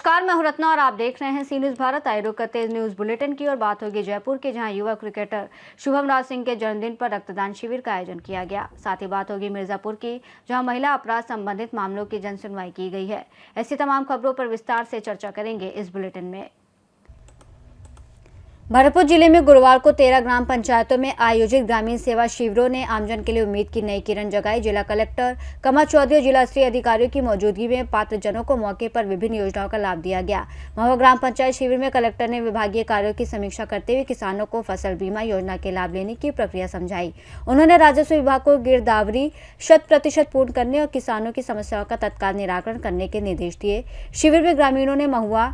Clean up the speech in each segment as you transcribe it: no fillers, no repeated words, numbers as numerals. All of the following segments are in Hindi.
नमस्कार, मैं हूं रत्ना और आप देख रहे हैं सी न्यूज भारत। आइए रुक करते न्यूज बुलेटिन की और बात होगी जयपुर के, जहां युवा क्रिकेटर शुभम राज सिंह के जन्मदिन पर रक्तदान शिविर का आयोजन किया गया। साथ ही बात होगी मिर्जापुर की, जहां महिला अपराध संबंधित मामलों की जन सुनवाई की गई है। ऐसी तमाम खबरों पर विस्तार से चर्चा करेंगे इस बुलेटिन में। भरतपुर जिले में गुरुवार को 13 ग्राम पंचायतों में आयोजित ग्रामीण सेवा शिविरों ने आमजन के लिए उम्मीद की नई किरण जगाई। जिला कलेक्टर कमल चौधरी और जिला स्तरीय अधिकारियों की मौजूदगी में पात्र जनों को मौके पर विभिन्न योजनाओं का लाभ दिया गया। महुआ ग्राम पंचायत शिविर में कलेक्टर ने विभागीय कार्यों की समीक्षा करते हुए किसानों को फसल बीमा योजना के लाभ लेने की प्रक्रिया समझाई। उन्होंने राजस्व विभाग को गिरदावरी 100% पूर्ण करने और किसानों की समस्याओं का तत्काल निराकरण करने के निर्देश दिए। शिविर में ग्रामीणों ने महुआ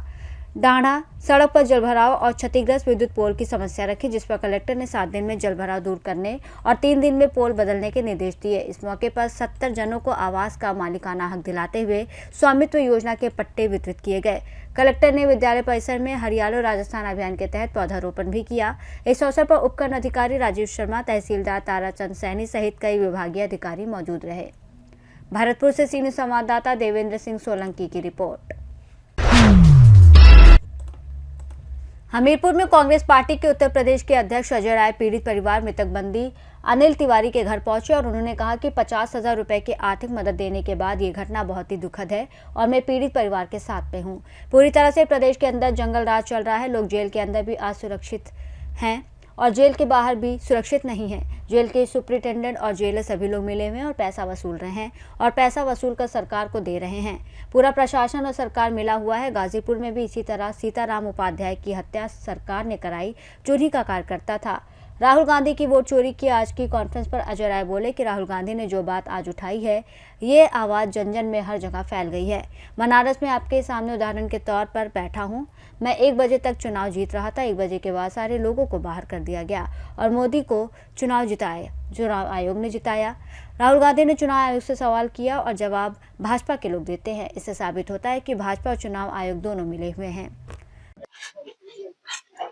डांडा सड़क पर जलभराव और क्षतिग्रस्त विद्युत पोल की समस्या रखी, जिस पर कलेक्टर ने 7 दिन में जलभराव दूर करने और 3 दिन में पोल बदलने के निर्देश दिए। इस मौके पर 70 जनों को आवास का मालिकाना हक दिलाते हुए स्वामित्व योजना के पट्टे वितरित किए गए। कलेक्टर ने विद्यालय परिसर में हरियालो राजस्थान अभियान के तहत पौधारोपण भी किया। इस अवसर पर उपखंड अधिकारी राजीव शर्मा, तहसीलदार ताराचंद सैनी सहित कई विभागीय अधिकारी मौजूद रहे। भरतपुर से सी न्यूज संवाददाता देवेंद्र सिंह सोलंकी की रिपोर्ट। हमीरपुर में कांग्रेस पार्टी के उत्तर प्रदेश के अध्यक्ष अजय राय पीड़ित परिवार मृतक बंदी अनिल तिवारी के घर पहुंचे और उन्होंने कहा कि 50,000 रुपए की आर्थिक मदद देने के बाद ये घटना बहुत ही दुखद है और मैं पीड़ित परिवार के साथ में हूं। पूरी तरह से प्रदेश के अंदर जंगल राज चल रहा है। लोग जेल के अंदर भी असुरक्षित हैं और जेल के बाहर भी सुरक्षित नहीं है। जेल के सुपरिटेंडेंट और जेलर सभी लोग मिले हुए हैं और पैसा वसूल रहे हैं और पैसा वसूल कर सरकार को दे रहे हैं। पूरा प्रशासन और सरकार मिला हुआ है। गाजीपुर में भी इसी तरह सीताराम उपाध्याय की हत्या सरकार ने कराई, चोरी का कार्यकर्ता था। राहुल गांधी की वोट चोरी की आज की कॉन्फ्रेंस पर अजय राय बोले कि राहुल गांधी ने जो बात आज उठाई है, ये आवाज़ जन जन में हर जगह फैल गई है। बनारस में आपके सामने उदाहरण के तौर पर बैठा हूँ। मैं 1 बजे तक चुनाव जीत रहा था। 1 बजे के बाद सारे लोगों को बाहर कर दिया गया और मोदी को चुनाव आयोग ने जिताया। राहुल गांधी ने चुनाव आयोग से सवाल किया और जवाब भाजपा के लोग देते हैं। इससे साबित होता है कि भाजपा और चुनाव आयोग दोनों मिले हुए हैं।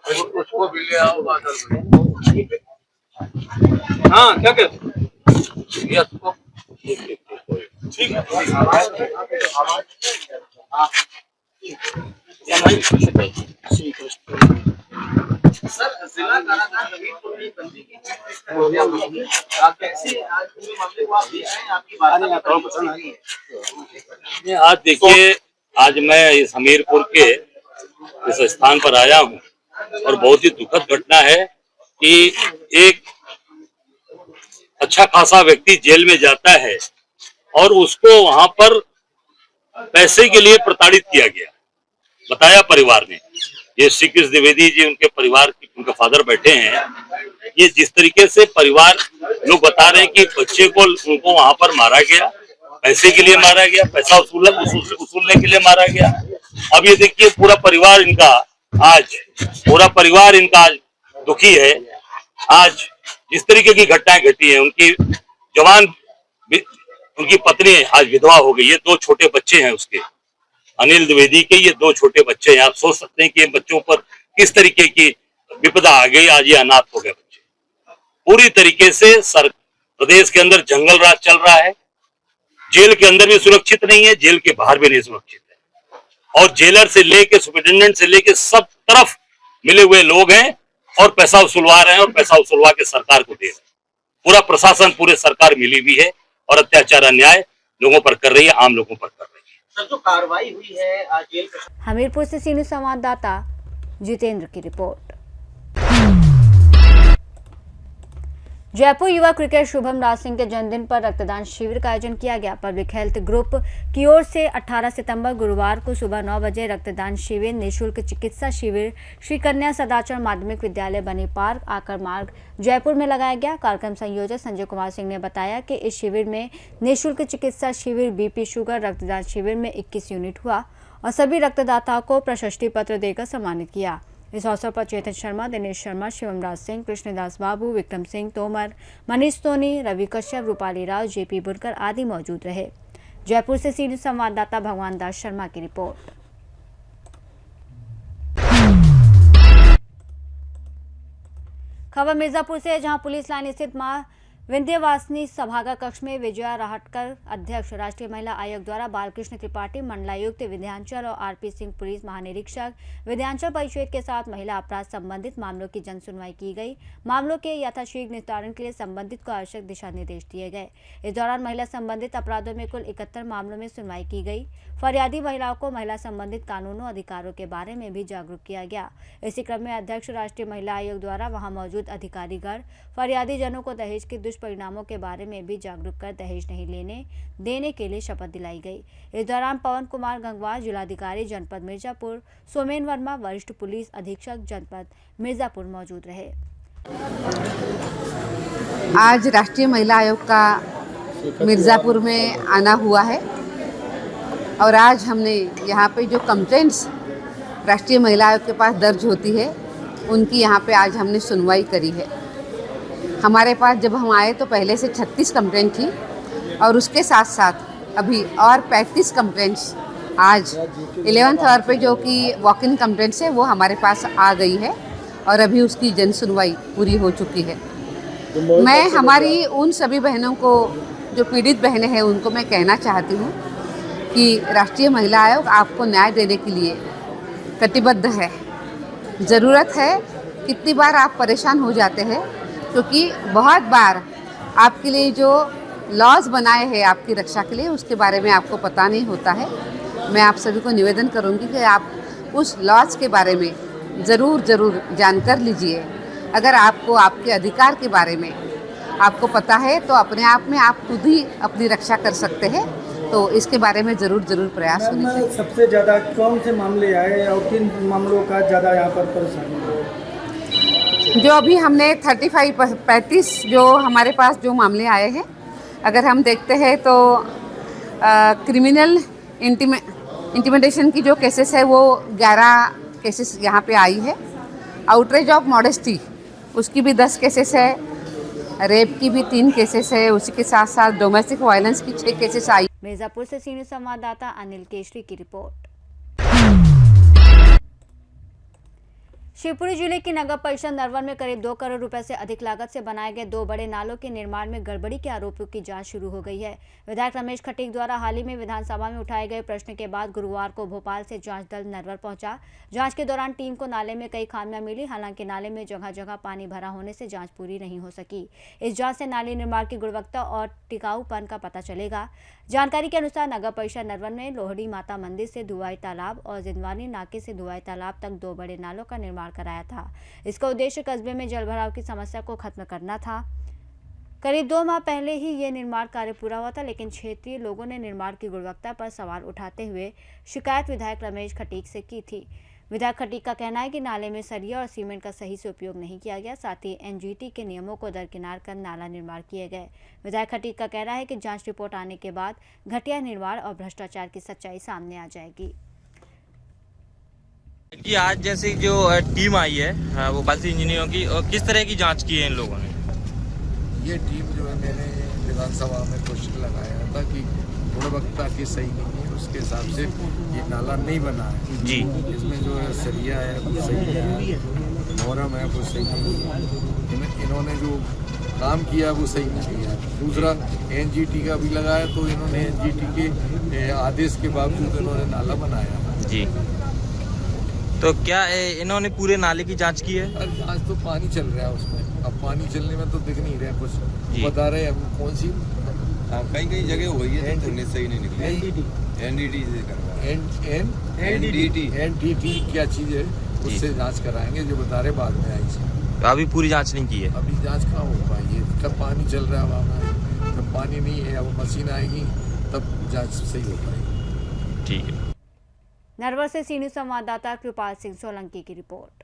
उसको भी ले आओ। हाँ, क्या कहते ठीक है। सर, जिला कारागार हमीरपुर की बंदी की कैसे आज पूरे मामले को आप देख रहे हैं? आपकी बात आज देखिए, आज मैं इस हमीरपुर के इस स्थान पर आया हूँ और बहुत ही दुखद घटना है कि एक अच्छा खासा व्यक्ति जेल में जाता है और उसको वहां पर पैसे के लिए प्रताड़ित किया गया। बताया परिवार ने, ये श्री कृष्ण द्विवेदी जी उनके परिवार उनके फादर बैठे हैं। ये जिस तरीके से परिवार लोग बता रहे हैं कि बच्चे को उनको वहां पर मारा गया, पैसे के लिए मारा गया, पैसा वसूलने के लिए मारा गया। अब ये देखिए पूरा परिवार इनका आज दुखी है। आज जिस तरीके की घटनाएं घटी है, उनकी पत्नी आज विधवा हो गई है। 2 छोटे बच्चे हैं उसके, अनिल द्विवेदी के ये 2 छोटे बच्चे हैं। आप सोच सकते हैं कि इन बच्चों पर किस तरीके की विपदा आ गई। आज ये अनाथ हो गए बच्चे। पूरी तरीके से प्रदेश के अंदर जंगल राज चल रहा है। जेल के अंदर भी सुरक्षित नहीं है, जेल के बाहर भी नहीं सुरक्षित है और जेलर से लेके सुपरिटेंडेंट से लेके सब तरफ मिले हुए लोग हैं और पैसा वसूलवा रहे हैं और पैसा वसूलवा के सरकार को दे रहे हैं। पूरा प्रशासन, पूरे सरकार मिली हुई है और अत्याचार अन्याय लोगों पर कर रही है, आम लोगों पर कर रही है। सर, जो कार्रवाई हुई है जेल हमीरपुर से सी न्यूज संवाददाता जितेंद्र की रिपोर्ट। जयपुर युवा क्रिकेटर शुभम राज सिंह के जन्मदिन पर रक्तदान शिविर का आयोजन किया गया। पब्लिक हेल्थ ग्रुप की ओर से 18 सितंबर गुरुवार को सुबह 9 बजे रक्तदान शिविर, निःशुल्क चिकित्सा शिविर श्री कन्या सदाचरण माध्यमिक विद्यालय बनी पार्क आकर मार्ग जयपुर में लगाया गया। कार्यक्रम संयोजक संजय कुमार सिंह ने बताया कि इस शिविर में निःशुल्क चिकित्सा शिविर, बीपी शुगर रक्तदान शिविर में 21 यूनिट हुआ और सभी रक्तदाताओं को प्रशस्ति पत्र देकर सम्मानित किया। इस अवसर पर चेतन शर्मा, दिनेश शर्मा, शिवम राज सिंह, कृष्णदास बाबू, विक्रम सिंह तोमर, मनीष सोनी, रवि कश्यप, रूपाली राव, जेपी बुनकर आदि मौजूद रहे। जयपुर से सी न्यूज संवाददाता भगवान दास शर्मा की रिपोर्ट। खबर मिर्जापुर से, जहां पुलिस लाइन स्थित मां विंध्यवासिनी सभागार कक्ष में विजया राहटकर अध्यक्ष राष्ट्रीय महिला आयोग द्वारा बालकृष्ण त्रिपाठी मंडलायुक्त विंध्याचल और आरपी सिंह पुलिस महानिरीक्षक विंध्याचल परिषद के साथ महिला अपराध संबंधित मामलों की जन सुनवाई की गई। मामलों के यथाशीघ्र निस्तारण के लिए संबंधित को आवश्यक दिशा निर्देश दिए गए। इस दौरान महिला संबंधित अपराधों में कुल 71 मामलों में सुनवाई की गई। फरियादी महिलाओं को महिला संबंधित कानूनों अधिकारों के बारे में भी जागरूक किया गया। इसी क्रम में अध्यक्ष राष्ट्रीय महिला आयोग द्वारा वहां मौजूद अधिकारीगण फरियादी जनों को दहेज के दुष्परिणामों के बारे में भी जागरूक कर दहेज नहीं देने के लिए शपथ दिलाई गई। इस दौरान पवन कुमार गंगवार जिलाधिकारी जनपद मिर्जापुर, सोमेन वर्मा वरिष्ठ पुलिस अधीक्षक जनपद मिर्जापुर मौजूद रहे। आज राष्ट्रीय महिला आयोग का मिर्ज़ापुर में आना हुआ है और आज हमने यहाँ पे जो कंप्लेंट्स राष्ट्रीय महिला आयोग के पास दर्ज होती है उनकी यहाँ पे आज हमने सुनवाई करी है। हमारे पास जब हम आए तो पहले से 36 कंप्लेंट थी और उसके साथ साथ अभी और 35 कंप्लेंट्स आज 11th आवर पे जो कि वॉक इन कंप्लेंट्स है वो हमारे पास आ गई है और अभी उसकी जन सुनवाई पूरी हो चुकी है। मैं हमारी उन सभी बहनों को जो पीड़ित बहनें हैं उनको मैं कहना चाहती हूँ कि राष्ट्रीय महिला आयोग आपको न्याय देने के लिए कटिबद्ध है। ज़रूरत है, कितनी बार आप परेशान हो जाते हैं क्योंकि बहुत बार आपके लिए जो लॉज बनाए हैं आपकी रक्षा के लिए उसके बारे में आपको पता नहीं होता है। मैं आप सभी को निवेदन करूँगी कि आप उस लॉज के बारे में ज़रूर जानकर लीजिए। अगर आपको आपके अधिकार के बारे में आपको पता है तो अपने आप में आप खुद ही अपनी रक्षा कर सकते हैं। तो इसके बारे में ज़रूर प्रयास होने चाहिए। सबसे ज़्यादा कौन से मामले आए और किन मामलों का ज़्यादा यहाँ पर परेशानी है? जो अभी हमने 35 जो हमारे पास जो मामले आए हैं, अगर हम देखते हैं तो क्रिमिनल इंटिमिडेशन की जो केसेस है वो 11 केसेस यहाँ पे आई है। आउटरेज ऑफ मॉडेस्टी उसकी भी 10 केसेस है। रेप की भी 3 केसेस है। उसी के साथ साथ डोमेस्टिक वायलेंस की 6 केसेस आई। मिर्जापुर से सीनियर संवाददाता अनिल केशरी की रिपोर्ट। शिवपुरी जिले की नगर परिषद नरवर में करीब 2 करोड़ रुपए से अधिक लागत से बनाए गए 2 बड़े नालों के निर्माण में गड़बड़ी के आरोपों की जांच शुरू हो गई है। विधायक रमेश खटीक द्वारा हाल ही में विधानसभा में उठाए गए प्रश्न के बाद गुरुवार को भोपाल से जांच दल नरवर पहुंचा। जांच के दौरान टीम को नाले में कई खामियां मिली। हालांकि नाले में जगह जगह पानी भरा होने से जांच पूरी नहीं हो सकी। इस जांच से नाली निर्माण की गुणवत्ता और टिकाऊपन का पता चलेगा। जानकारी के अनुसार नगर परिषद नरवर ने लोहड़ी माता मंदिर से दुआई तालाब और जिंदवानी नाके से दुआई तालाब तक 2 बड़े नालों का निर्माण कराया था। इसका उद्देश्य कस्बे में जलभराव की समस्या को खत्म करना था। करीब 2 माह पहले ही ये निर्माण कार्य पूरा हुआ था, लेकिन क्षेत्रीय लोगों ने निर्माण की गुणवत्ता पर सवाल उठाते हुए शिकायत विधायक रमेश खटीक से की थी। विधायक खटीक का कहना है कि नाले में सरिया और सीमेंट का सही से उपयोग नहीं किया गया। साथ ही एनजीटी के नियमों को दरकिनार कर नाला निर्माण किए गए। विधायक खटीक का कहना है कि जांच रिपोर्ट आने के बाद घटिया निर्माण और भ्रष्टाचार की सच्चाई सामने आ जाएगी। कि आज जैसे जो टीम आई है भोपाल से इंजीनियरों की, और किस तरह की जांच की है इन लोगों ने? ये टीम जो है, मैंने विधानसभा में क्वेश्चन लगाया था कि गुणवत्ता की सही नहीं है, उसके हिसाब से ये नाला नहीं बना है जी। इसमें जो है सरिया है वो सही है, मोरम है वो सही नहीं है। इन्होंने जो काम किया वो सही नहीं किया। दूसरा एनजीटी का भी लगाया तो इन्होंने एनजीटी के आदेश के बावजूद इन्होंने नाला बनाया जी। तो क्या इन्होंने पूरे नाले की जांच की है? आज तो पानी चल रहा है उसमें, अब पानी चलने में तो दिख नहीं रहा कुछ। बता रहे हम कौन सी कई जगह हुई है तो सही नहीं निकली। एनडीटी क्या चीज़ है उससे जांच कराएंगे, जो बता रहे बाद में आई से। तो अभी पूरी जांच नहीं की है? अभी जांच कहाँ हो पाई है, कब पानी चल रहा है वहाँ, जब पानी नहीं है अब मशीन आएगी तब जांच सही हो पाएगी। ठीक है। नरवर से सीनियर संवाददाता कृपाल सिंह सोलंकी की रिपोर्ट।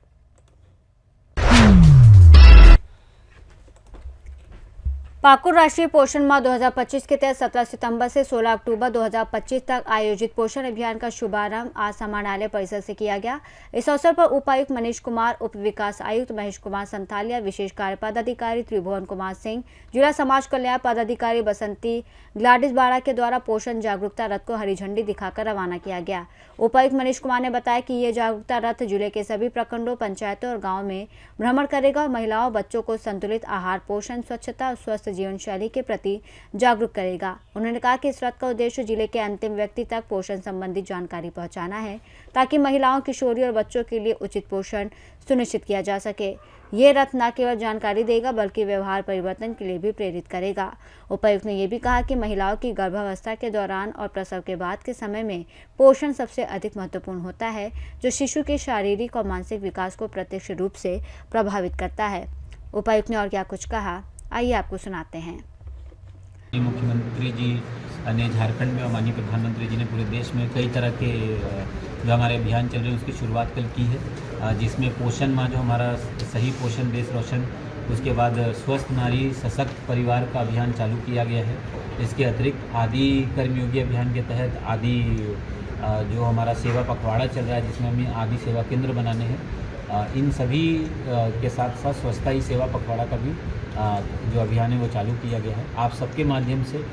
पाकुड़ राष्ट्रीय पोषण माह 2025 के तहत 17 सितंबर से 16 अक्टूबर 2025 तक आयोजित पोषण अभियान का शुभारंभ आज समाहरणालय परिसर से किया गया। इस अवसर पर उपायुक्त मनीष कुमार, उप विकास आयुक्त महेश कुमार संथालिया, विशेष कार्य पदाधिकारी त्रिभुवन कुमार सिंह, जिला समाज कल्याण पदाधिकारी बसंती ग्लाडिस बाड़ा के द्वारा पोषण जागरूकता रथ को हरी झंडी दिखाकर रवाना किया गया। उपायुक्त मनीष कुमार ने बताया कि ये जागरूकता रथ जिले के सभी प्रखंडों, पंचायतों और गाँव में भ्रमण करेगा और महिलाओं, बच्चों को संतुलित आहार, पोषण, स्वच्छता और स्वस्थ जीवन शैली के प्रति जागरूक करेगा। उन्होंने कहा कि इस रथ का उद्देश्य जिले के अंतिम व्यक्ति तक पोषण संबंधी जानकारी पहुंचाना है, ताकि महिलाओं, किशोरी और बच्चों के लिए उचित पोषण सुनिश्चित किया जा सके। ये रथ न केवल जानकारी देगा बल्कि व्यवहार परिवर्तन के लिए भी प्रेरित करेगा। उपायुक्त ने यह भी कहा कि महिलाओं की गर्भावस्था के दौरान और प्रसव के बाद के समय में पोषण सबसे अधिक महत्वपूर्ण होता है, जो शिशु के शारीरिक और मानसिक विकास को प्रत्यक्ष रूप से प्रभावित करता है। उपायुक्त ने और क्या कुछ कहा, आइए आपको सुनाते हैं। मुख्यमंत्री जी ने झारखंड में और माननीय प्रधानमंत्री जी ने पूरे देश में कई तरह के जो हमारे अभियान चल रहे हैं उसकी शुरुआत कल की है, जिसमें पोषण माह जो हमारा सही पोषण देश रोशन, उसके बाद स्वस्थ नारी सशक्त परिवार का अभियान चालू किया गया है। इसके अतिरिक्त आदि कर्मयोगी अभियान के तहत आदि जो हमारा सेवा पखवाड़ा चल रहा है, जिसमें हमें आदि सेवा केंद्र बनाने हैं। इन सभी के साथ साथ स्वच्छता ही सेवा पखवाड़ा का भी जो अभियान है वो चालू किया गया है। आप सबके माध्यम से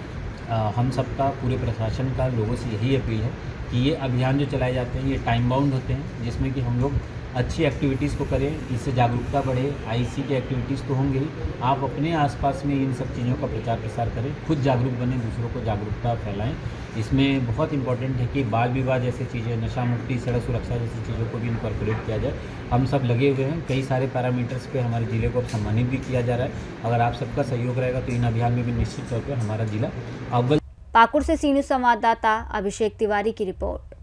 हम सबका, पूरे प्रशासन का लोगों से यही अपील है कि ये अभियान जो चलाए जाते हैं ये टाइम बाउंड होते हैं, जिसमें कि हम लोग अच्छी एक्टिविटीज़ को करें, इससे जागरूकता बढ़े। आईसी की एक्टिविटीज़ तो होंगे ही, आप अपने आसपास में इन सब चीज़ों का प्रचार प्रसार करें, खुद जागरूक बने, दूसरों को जागरूकता फैलाएं। इसमें बहुत इंपॉर्टेंट है कि बाल विवाह जैसी चीज़ें, नशा मुक्ति, सड़क सुरक्षा जैसी चीज़ों को भी इनकॉर्पोरेट किया जाए। हम सब लगे हुए हैं, कई सारे पैरामीटर्स पे हमारे ज़िले को अब सम्मानित भी किया जा रहा है। अगर आप सबका सहयोग रहेगा तो इन अभियान में भी निश्चित तौर पर हमारा जिला अव्वल। पाकुड़ से सी न्यूज़ संवाददाता अभिषेक तिवारी की रिपोर्ट।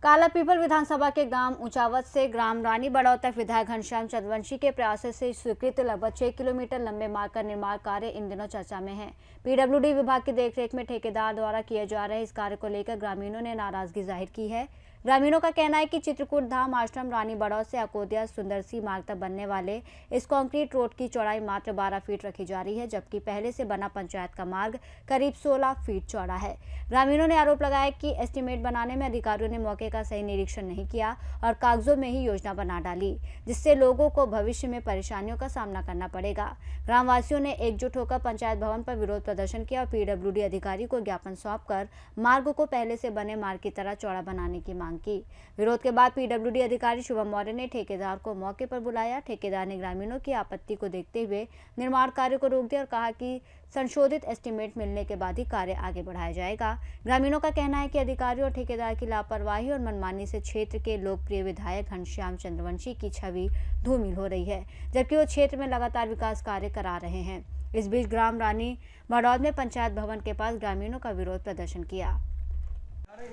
कालापीपल विधानसभा के ग्राम ऊंचावत से ग्राम रानी बड़ौत तक विधायक घनश्याम चंद्रवंशी के प्रयासों से स्वीकृत लगभग 6 किलोमीटर लंबे मार्ग का निर्माण कार्य इन दिनों चर्चा में है। पीडब्ल्यूडी विभाग की देखरेख में ठेकेदार द्वारा किए जा रहे इस कार्य को लेकर ग्रामीणों ने नाराजगी जाहिर की है। ग्रामीणों का कहना है कि चित्रकूट धाम आश्रम रानी बड़ौत से अकोदिया सुंदरसी मार्ग तक बनने वाले इस कंक्रीट रोड की चौड़ाई मात्र 12 फीट रखी जा रही है, जबकि पहले से बना पंचायत का मार्ग करीब 16 फीट चौड़ा है। ग्रामीणों ने आरोप लगाया कि एस्टीमेट बनाने में अधिकारियों ने मौके का सही निरीक्षण नहीं किया और कागजों में ही योजना बना डाली, जिससे लोगों को भविष्य में परेशानियों का सामना करना पड़ेगा। ग्रामवासियों ने एकजुट होकर पंचायत भवन पर विरोध प्रदर्शन किया और पीडब्ल्यूडी अधिकारी को ज्ञापन सौंपकर मार्ग को पहले से बने मार्ग की तरह चौड़ा बनाने की मांग की। विरोध के बाद पीडब्ल्यूडी अधिकारी शुभम मौर्य ने ठेकेदार को मौके पर बुलाया। ठेकेदार ने ग्रामीणों की आपत्ति को देखते हुए निर्माण कार्य को रोक दिया और कहा कि संशोधित एस्टीमेट मिलने के बाद ही कार्य आगे बढ़ाया जाएगा। ग्रामीणों का कहना है कि अधिकारियों और ठेकेदार की लापरवाही और मनमानी से क्षेत्र के लोकप्रिय विधायक घनश्याम चंद्रवंशी की छवि धूमिल हो रही है, जबकि वो क्षेत्र में लगातार विकास कार्य करा रहे हैं। इस बीच ग्राम रानी बड़ौत में पंचायत भवन के पास ग्रामीणों का विरोध प्रदर्शन किया।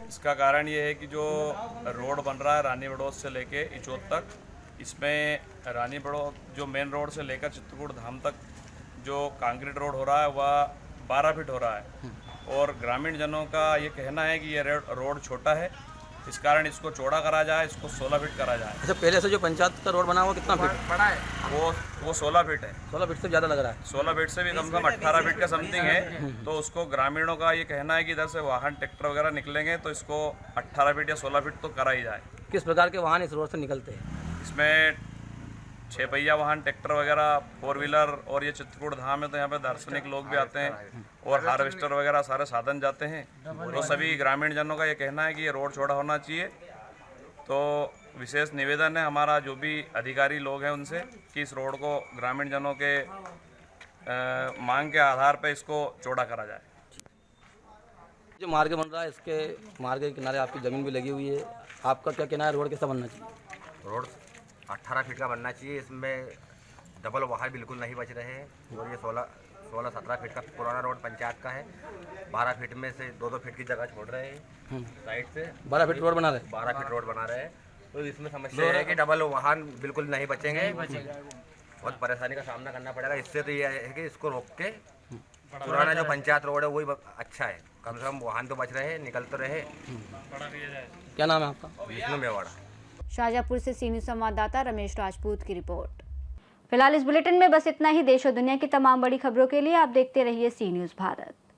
इसका कारण ये है कि जो रोड बन रहा है रानी बड़ौत से लेके इचोत तक, इसमें रानी बड़ौत जो मेन रोड से लेकर चित्रकूट धाम तक जो कंक्रीट रोड हो रहा है वह 12 फीट हो रहा है और ग्रामीण जनों का ये कहना है कि ये रोड छोटा है, इस कारण इसको चौड़ा करा जाए, इसको 16 फीट करा जाए। अच्छा, पहले से जो पंचायत का रोड बना हुआ कितना फीट बड़ा है? वो 16 फीट है। 16 फीट से ज़्यादा लग रहा है। 16 फीट से भी कम से कम 18 फीट का समथिंग है। तो उसको ग्रामीणों का ये कहना है कि इधर से वाहन ट्रैक्टर वगैरह निकलेंगे तो इसको 18 फीट या 16 फीट तो करा ही जाए। किस प्रकार के वाहन इस रोड से निकलते हैं? इसमें 6 पहिया वाहन, ट्रैक्टर वगैरह, 4 व्हीलर, और ये चित्रकूट धाम है तो यहाँ पे दार्शनिक लोग भी आते हैं और हार्वेस्टर वगैरह सारे साधन जाते हैं। तो सभी ग्रामीण जनों का ये कहना है कि ये रोड चौड़ा होना चाहिए। तो विशेष निवेदन है हमारा जो भी अधिकारी लोग हैं उनसे कि इस रोड को ग्रामीण जनों के मांग के आधार पर इसको चौड़ा करा जाए। जो मार्ग बन रहा है इसके मार्ग के किनारे आपकी ज़मीन भी लगी हुई है, आपका क्या कहना है, रोड कैसा बनना चाहिए? रोड 18 फीट का बनना चाहिए, इसमें डबल वाहन बिल्कुल नहीं बच रहे हैं। और ये 16-17 फीट का पुराना रोड पंचायत का है, 12 फीट में से 2-2 फीट की जगह छोड़ रहे हैं साइड से। 12 फीट रोड बना रहे हैं। 12 फीट रोड बना रहे हैं, तो इसमें समस्या है कि डबल वाहन बिल्कुल नहीं बचेंगे, बहुत परेशानी का सामना करना पड़ेगा। इससे तो ये है कि इसको रोक के पुराना जो पंचायत रोड है वही अच्छा है, कम से कम वाहन तो बच रहे, निकलते रहे। क्या नाम है आपका? विष्णु मेवाड़ा। शाहजहाँपुर से सी न्यूज़ संवाददाता रमेश राजपूत की रिपोर्ट। फिलहाल इस बुलेटिन में बस इतना ही। देश और दुनिया की तमाम बड़ी खबरों के लिए आप देखते रहिए सी न्यूज़ भारत।